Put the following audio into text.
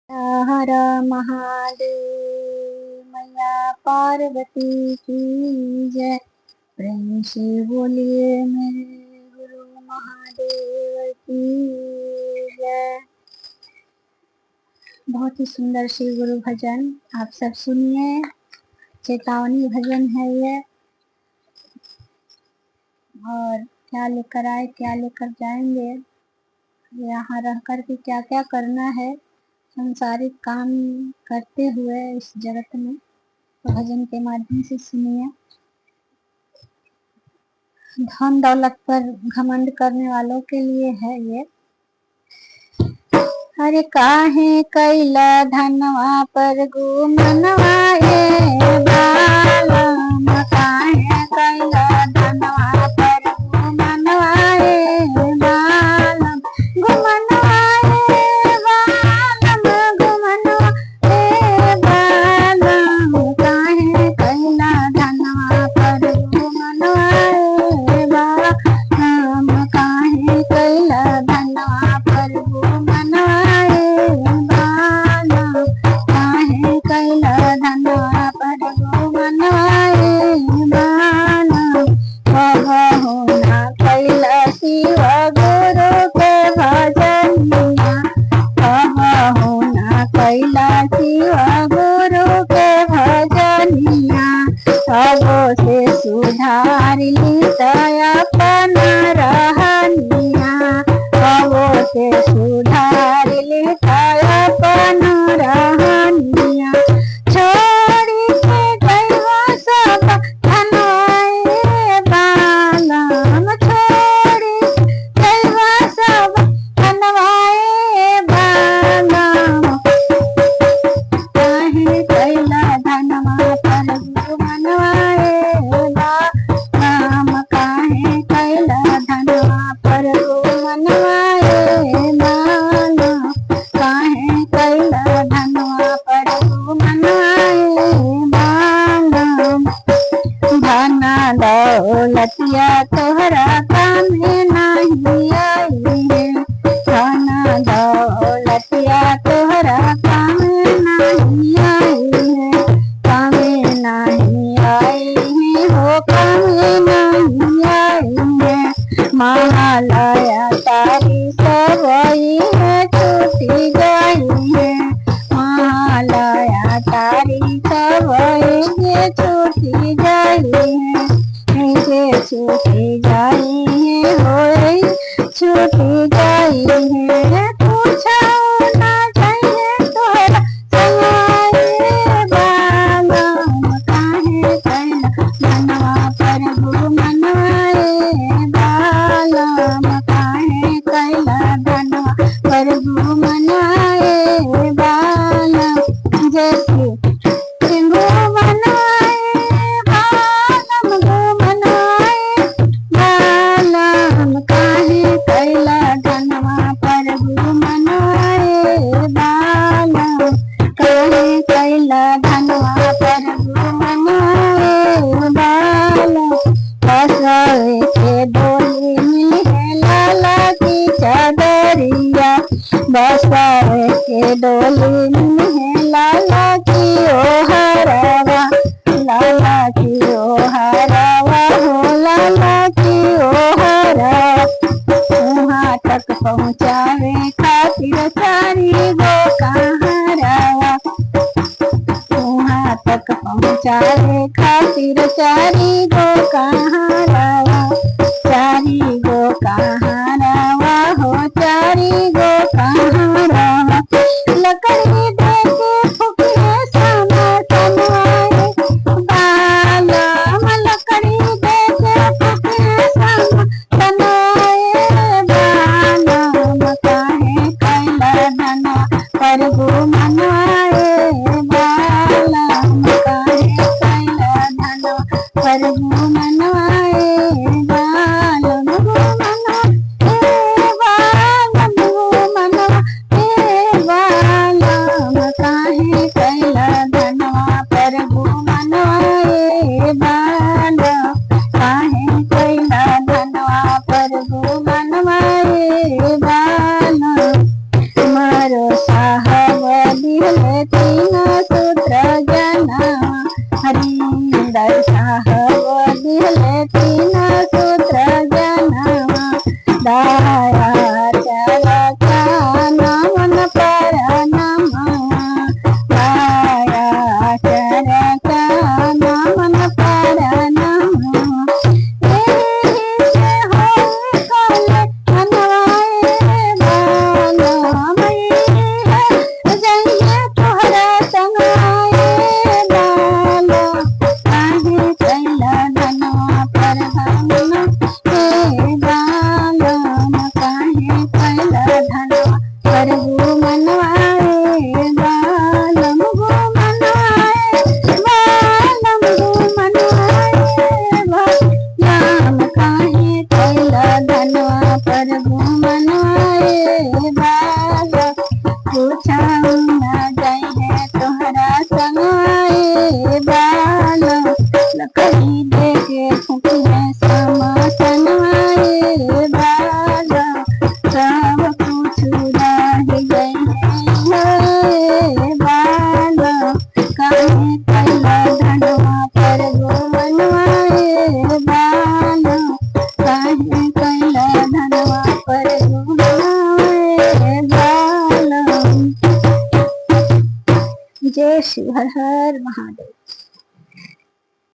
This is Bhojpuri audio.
हर महादेव मैया पार्वती की जय। प्रेम से बोलिए मेरे गुरु महादेव की जय। बहुत ही सुंदर श्री गुरु भजन आप सब सुनिए। चेतावनी भजन है ये, और क्या लेकर आए क्या लेकर जाएंगे, यहाँ रह कर के क्या क्या करना है संसारिक काम करते हुए इस जगत में, तो भजन के माध्यम से सुनिए। धन दौलत पर घमंड करने वालों के लिए है ये। अरे काहे कैला धनवा पर गुमनवा बालम, काहे कैला धनवा पर गुमनवा बालम, गुमनवा बालम, गुमनवा बालम, काहे कैला धनवा पर गुमनवा बालम, काहे कैला धनवा पर गुमनवा से सुधार ली अपन रहनिया, से सुधार ली अपन रहनिया, छोड़ी के गईवा सब धनवाए बालम, छोड़ी गईवा सब धनवाए बालम, काहे कैला धनवा पर गुमनवाए बालम, काहे कैला धनवा पर गुमनवाए बालम, काहे कैला धनवा पर गुमनवाए बालम, धना दौलतिया तोहरा काम नहीं आई है, धना दौलतिया तोहरा काम नहीं आई है, काम नहीं आई है, हो काम नहीं आई है, महालया तारी सबई है छूटी गई है, महालया तारी सबई है छूटी गई है, छूटी गई है, हो छूटी गई है, पूछा ना चाहिए तोरा समाए बालम, काहे कैला धनवा पर गुमनवाए बालम, काहे कैला धनवा पर गुमनवाए बालम, जैसे बसाए के डोली में लाला की ओ हरावा, लाला की ओ हरावा, हो लाला की ओ हरावा, वहाँ तक पहुँचावे खातिर चारी गो कहारावा, वहाँ तक पहुँचावे खातिर चारी गो कहारावा, चारी गो कहारावा, हो चारी गो कहारावा, लकड़ी देके फुकिए सामा तनवाए बालम, लकड़ी देके फुकिए सामा तनवाए बालम, काहे कैला धनवा पर गुमनवाए बालम, काहे कैला धनवा पर गुमनवाए बालम, गुमनवा बालम, गुमनवा बालम, काहे कैला धनवा पर गुमनवाए बालम, काहे कैला धनवा पर गुमनवाए बालम, मारो साहब जय शिव, हर हर महादेव।